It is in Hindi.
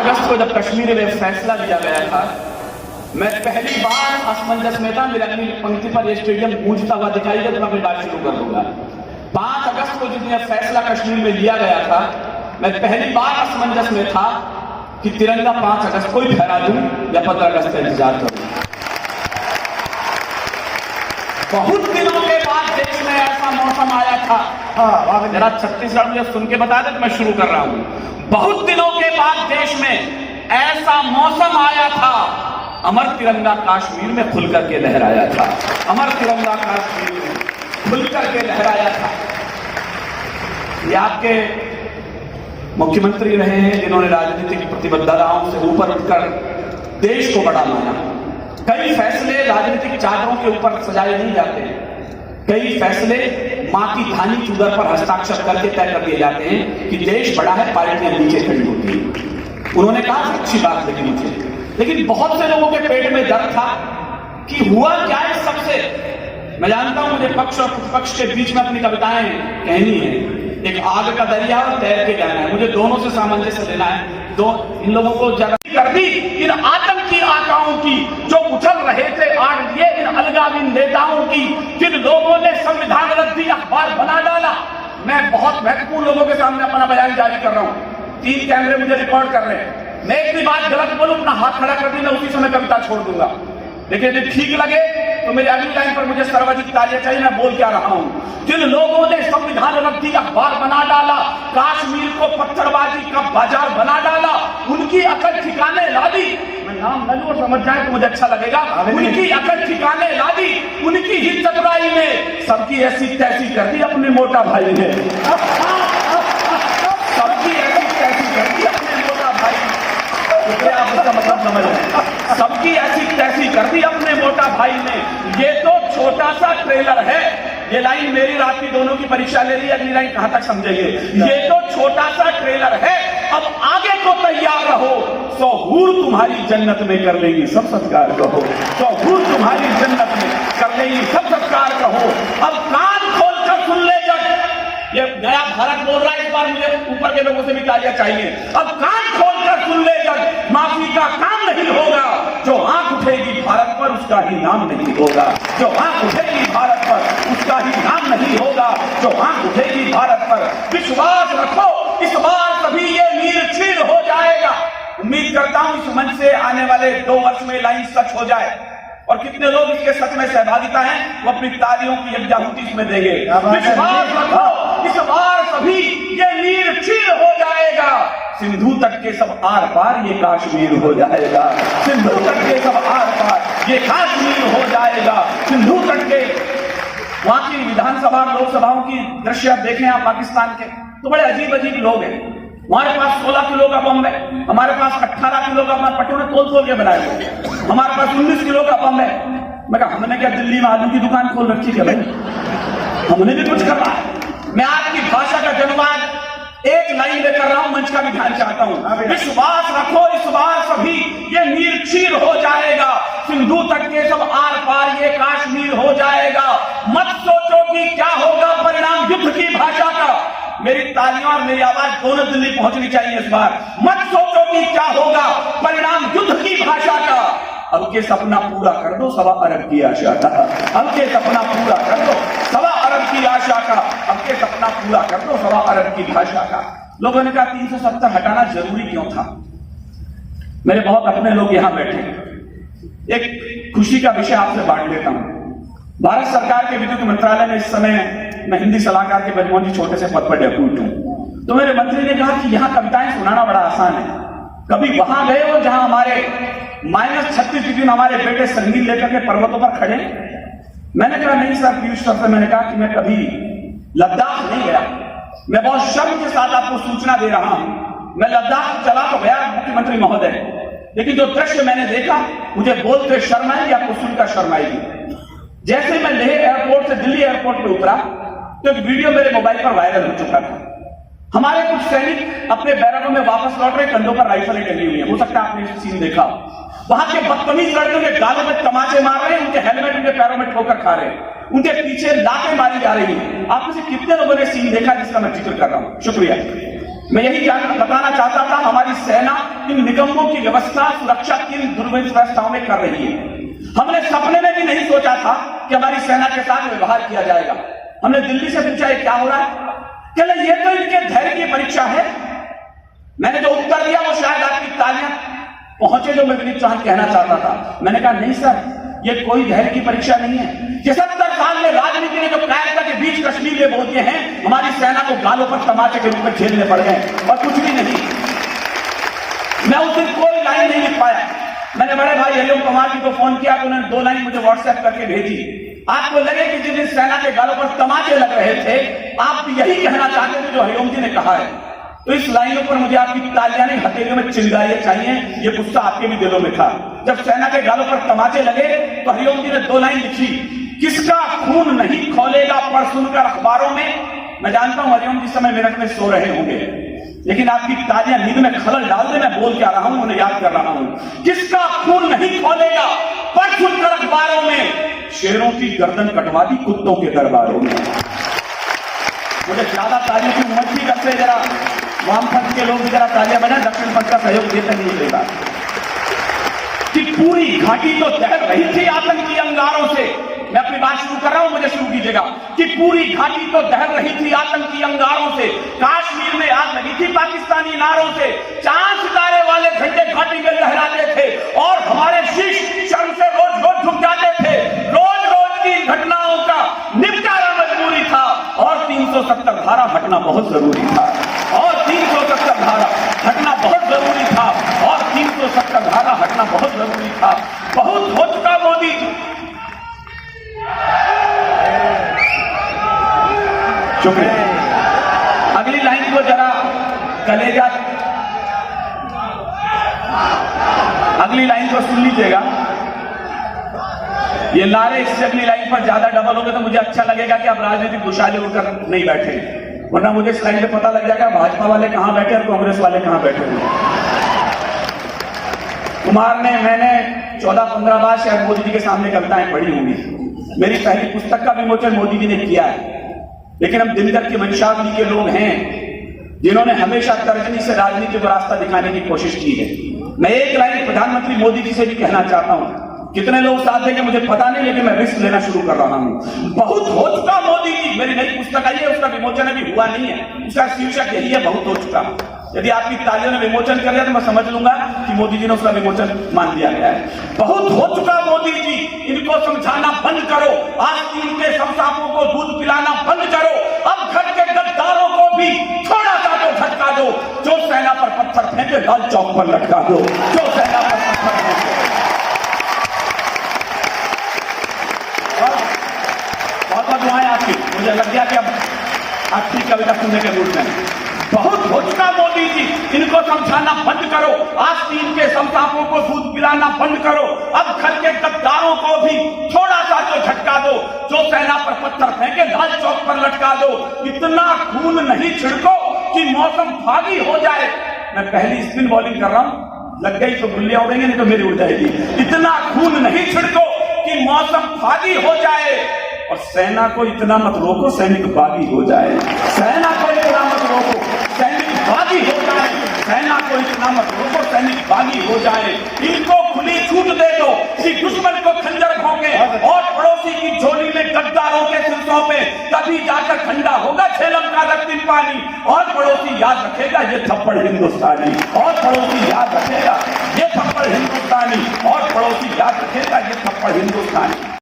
अगस्त को जब कश्मीर में फैसला लिया गया था, मैं पहली बार असमंजस में था। मेरे अगली पंक्ति पर यह स्टेडियम गूंजता हुआ दिखाई दे तो मैं अपनी बात शुरू कर दूंगा। 5 अगस्त को जिस दिन फैसला कश्मीर में लिया गया था, मैं पहली बार असमंजस में था कि तिरंगा 5 अगस्त को ही फहरा दूं या 15 अगस्त का इंतजार करूं। बहुत दिनों के बाद देश में ऐसा मौसम आया था। जरा छत्तीसगढ़ मुझे सुन के बता दे तो मैं शुरू कर रहा हूं। बहुत दिनों के बाद देश में ऐसा मौसम आया था, अमर तिरंगा कश्मीर में खुल करके लहराया था। अमर तिरंगा कश्मीर में खुल करके लहराया था। ये आपके मुख्यमंत्री रहे हैं जिन्होंने राजनीतिक प्रतिबद्धताओं से ऊपर उठकर देश को बड़ा माना। कई फैसले राजनीतिक चादरों के ऊपर सजाए नहीं जाते हैं। कई फैसले मां की धानी चूदर पर हस्ताक्षर करके तय कर दिए जाते हैं कि देश बड़ा है, पार्टियां नीचे खड़ी होती है। उन्होंने कहा अच्छी बात लगी मुझे, लेकिन बहुत से लोगों के पेट में दर्द था कि हुआ क्या है सबसे। मैं जानता हूं मुझे पक्ष और प्रतिपक्ष के बीच में अपनी कविताएं कहनी है। एक आग का दरिया और तैर के जाना है, मुझे दोनों से सामंजस्य लेना है। इन लोगों को जरा कर दी इन आतंकी आकाओं की जो उछल रहे थे आग दिए इन अलगावी नेताओं की, जिन लोगों ने संविधान रद्दी अखबार बना डाला। मैं बहुत महत्वपूर्ण लोगों के सामने अपना बयान जारी कर रहा हूं। 3 कैमरे मुझे रिकॉर्ड कर रहे हैं। मैं एक भी बात गलत बोलूं अपना हाथ खड़ा कर दी, मैं उसी समय कविता छोड़ दूंगा। लेकिन यदि ठीक लगे तो मेरी अगली लाइन पर मुझे सर्वाधिक तालियां चाहिए। मैं बोल क्या रहा हूं। जिन लोगों ने संविधान रद्दी अखबार बना डाला, कश्मीर को पत्थरबाजी का बाजार बना डाला, उनकी अकल ठिकाने ला दी। मैं नाम न लूं और समझ जाए तो मुझे अच्छा लगेगा। उनकी अकल ठिकाने ला दी, उनकी ही चतुराई ने सबकी ऐसी तैसी कर दी अपने मोटा भाई ने। सबकी ऐसी तैसी कर दी अपने मोटा भाई ने। आप उसका मतलब समझ रहे। सबकी ऐसी तैसी कर दी अपने मोटा भाई ने। ये तो छोटा सा ट्रेलर है। ये लाइन मेरी रात की दोनों की परीक्षा ले रही है, अगली लाइन कहां तक समझेंगे। ये तो छोटा सा ट्रेलर है, अब आगे को तैयार रहो। 100 हूर तुम्हारी जन्नत में कर लेंगी सब सत्कार कहो। 100 हूर तुम्हारी जन्नत में कर लेंगी सब सत्कार कहो। अब कान खोलकर सुन ले जग। ये नया भारत बोल रहा है, इस बार मुझे ऊपर के लोगों से भी तालियां चाहिए। अब कान खोलकर सुन ले जग, माफी का काम नहीं होगा। जो आंख उठेगी भारत पर उसका ही नाम नहीं होगा। जो आंख उठेगी भारत पर उसका ही नाम नहीं होगा। जो आंख उठेगी भारत पर विश्वास रखो, इस बार सभी ये नीर छीन हो जाएगा। उम्मीद करता हूं इस मंच से आने वाले 2 वर्ष में लाइन सच हो जाए और कितने लोग इसके सच में सहभागिता हैं वो अपनी तालियों की यज्ञाहुति इसमें देंगे। विश्वास रखो, इस बार सभी ये नीर छीन हो जाएगा। सिंधु तट के सब आर पार ये कश्मीर हो जाएगा। सिंधु तट के सब आर पार ये कश्मीर हो जाएगा। सिंधु तट के वहां की विधानसभा लोकसभाओं की दृश्य देखें आप पाकिस्तान के, तो बड़े अजीब अजीब लोग हैं। हमारे पास 16 किलो का बम है, हमारे पास 18 किलो का बम पट्टों ने तोल के बनाए हुए। हमारे पास 19 किलो का बम है। मैं कहा हमने क्या दिल्ली में आलू की दुकान खोल रखी है भाई, हमने भी कुछ करना है। मैं आपकी भाषा का जन्मवाद एक लाइन में कर रहा हूं, मंच का भी ध्यान चाहता हूं। विश्वास रखो, इस बार सभी ये नीर छीन हो जाएगा। सिंधु तट के सब आर पार ये कश्मीर हो जाएगा। मत सोचो कि क्या होगा परिणाम युद्ध की भाषा का। मेरी तालियां और मेरी आवाज दोनों दिल्ली पहुंचनी चाहिए इस बार। मत सोचो कि क्या होगा परिणाम युद्ध की भाषा का। अब के सपना पूरा कर दो 1.25 अरब की आशा का। अब के सपना पूरा कर दो 1.25 अरब की आशा का। अब के सपना पूरा कर दो 1.25 अरब की भाषा का। लोगों ने कहा 370 हटाना जरूरी क्यों था। मेरे बहुत अपने लोग यहां बैठे। एक खुशी का विषय आपसे बांट लेता हूं। भारत सरकार के विद्युत मंत्रालय में इस समय मैं हिंदी सलाहकार के बजमोहन जी छोटे से पद पर डेप्यूट हूं। तो मेरे मंत्री ने कहा कि यहां कविताएं सुनाना बड़ा आसान है, कभी वहां गए हो जहां हमारे -36 डिग्री में हमारे बेटे संगीत लेकर के पर्वतों पर खड़े। मैंने कहा नहीं सर, पीयूष सर से मैंने कहा कि मैं कभी लद्दाख नहीं गया। मैं बहुत शर्म के साथ आपको सूचना दे रहा हूं। मैं लद्दाख चला तो गया मुख्यमंत्री महोदय, लेकिन जो दृश्य मैंने देखा मुझे बोलते शर्म आएगी, आपको सुनकर शर्म आएगी। जैसे मैं लेह एयरपोर्ट से दिल्ली एयरपोर्ट पे उतरा तो एक वीडियो मेरे मोबाइल पर वायरल हो चुका था। हमारे कुछ सैनिक अपने बैरकों में वापस लौट रहे, कंधों पर राइफलें टंगी हुई है। हो सकता है आपने इस सीन देखा। वहां के बदतमीज लड़के उनके गालों में तमाचे मार रहे हैं, उनके हेलमेट उनके पैरों में ठोकर खा रहे हैं, उनके पीछे लातें मारी जा रही है। आप में से कितने लोगों ने सीन देखा जिसका मैं जिक्र कर रहा हूं? शुक्रिया। मैं यही बताना चाहता था, हमारी सेना इन निगमों की व्यवस्था सुरक्षा की दुर्व्यवस्थाओं में कर रही है। हमने सपने में भी नहीं सोचा था कि हमारी सेना के साथ व्यवहार किया जाएगा। हमने दिल्ली से पूछा, क्या हो रहा है? कहले ये तो इनके धैर्य की परीक्षा है। मैंने जो उत्तर दिया वो शायद आपकी तालियां पहुंचे जो मैं विनीत चौहान कहना चाहता था। मैंने कहा नहीं सर, ये कोई धैर्य की परीक्षा नहीं है। ये 70 साल में राजनीति ने जो कायरता के बीच कश्मीर में बोल दिए हैं, हमारी सेना को गालों पर तमाचे के रूप में झेलने पड़ गए और कुछ भी नहीं। मैं उस दिन कोई लाइन नहीं लिख पाया। मैंने बड़े भाई हरिओम कुमार जी को फोन किया तो उन्होंने 2 लाइन मुझे व्हाट्सएप करके भेजी। आपको लगे कि जिस दिन सेना के गालों पर तमाचे लग रहे थे, आप यही कहना चाहते थे जो हरिओम जी ने कहा है, तो इस लाइनों पर मुझे आपकी तालियां नहीं, हथेलियों में चिंगारियां चाहिए। ये गुस्सा आपके भी दिलों में था। जब सेना के गालों पर तमाचे लगे तो हरिओम जी ने 2 लाइन लिखी, किसका खून नहीं खौलेगा पढ़ सुनकर अखबारों में। मैं जानता हूं हरिओम जी समय मिनट में सो रहे होंगे, लेकिन आपकी तालियां नींद में खलल डाल दे। मैं बोल क्या रहा हूं, उन्हें याद कर रहा हूं। किसका खून नहीं खौलेगा पढ़ सुनकर अखबारों में, शेरों की गर्दन कटवा दी कुत्तों के दरबारों में। मुझे ज्यादा तालियों की उम्मीद भी करते, जरा वामपंथ के लोग भी जरा तालियां बजाएं, दक्षिण पंथ का सहयोग देते नहीं देगा। कि पूरी घाटी तो दहल रही थी आतंकी अंगारों से। मैं अपनी बात शुरू कर रहा हूं, मुझे शुरू कीजिएगा। कि पूरी घाटी तो दहल रही थी आतंकी अंगारों से, कश्मीर में आग लगी थी पाकिस्तानी नारों से, चांद सितारे वाले झंडे घाटी में लहराते थे और हमारे शीश शर्म से रोज रोज झुक जाते थे। रोज रोज की घटनाओं का निपटारा मजबूरी था और 370 धारा हटना बहुत जरूरी था, और 370 धारा हटना बहुत जरूरी था, और 370 धारा हटना बहुत जरूरी था। बहुत हो चुका मोदी जी। शुक्रिया। अगली लाइन को जरा कलेजा, अगली लाइन को सुन लीजिएगा। ये नारे इससे अगली लाइन पर ज्यादा डबल हो गए तो मुझे अच्छा लगेगा कि आप राजनीतिक दुशाले उड़कर नहीं बैठे, वरना मुझे इस लाइन पे पता लग जाएगा भाजपा वाले कहां बैठे और कांग्रेस वाले कहां बैठे हुए। कुमार ने, मैंने 14-15 बार शायद मोदी जी के सामने कविताएं पढ़ी होंगी। मेरी पहली पुस्तक का विमोचन मोदी जी ने किया है, लेकिन हम दिनकर की वंशावली के लोग हैं जिन्होंने हमेशा तर्जनी से राजनीति को रास्ता दिखाने की कोशिश की है। मैं एक लाइन प्रधानमंत्री मोदी जी से भी कहना चाहता हूं, कितने लोग साथ देंगे मुझे पता नहीं, लेकिन मैं रिस्क लेना शुरू कर रहा हूं। बहुत हो चुका मोदी जी। मेरी नई पुस्तक आई है, उसका विमोचन अभी हुआ नहीं है, उसका शीर्षक यही है, बहुत हो चुका। यदि आपकी तालियों ने विमोचन कर लिया तो मैं समझ लूंगा कि मोदी जी ने उसका विमोचन मान लिया गया है। बहुत हो चुका मोदी जी, इनको समझाना बंद करो, आस्तीन के शमशानों को दूध पिलाना बंद करो। अब घर के गद्दारों को भी थोड़ा सा तो झटका दो। जो सेना पर पत्थर फेंके लाल चौक पर लटका दो। जो सेना पर पत्थर फेंके, बहुत बहुत दुआएं आपकी। मुझे लग गया कि अब आपकी कविता सुनने के मूड में। बहुत हो चुका मोदी जी, इनको समझाना बंद करो, आस्तीन के शमशानों को दूध पिलाना बंद करो। अब घर के गद्दारों को भी थोड़ा सा तो झटका दो। जो सेना पर पत्थर फेंके लाल चौक पर लटका दो। इतना खून नहीं छिड़को कि मौसम फागी हो जाए। मैं पहली स्पिन बॉलिंग कर रहा हूं, लग गई तो गुल्लियां उड़ेंगे, नहीं तो मेरी उड़ जाएगी। इतना खून नहीं छिड़को कि मौसम फागी हो जाए, और सेना को इतना मत रोको सैनिक बागी हो जाए। सेना को इतना मत रोको सैनिक बागी हो जाए। सेना को इतना मत रोको सैनिक बागी हो जाए। इनको खुली छूट दे दो कि दुश्मन को खंजर भोंके और पड़ोसी की झोली में गद्दारों के सिरसों पे, तभी जाकर ठंडा होगा झेलम का रक्तिम पानी। और पड़ोसी याद रखेगा ये थप्पड़ हिंदुस्तानी, और पड़ोसी याद रखेगा ये थप्पड़ हिंदुस्तानी, और पड़ोसी याद रखेगा ये थप्पड़ हिंदुस्तानी।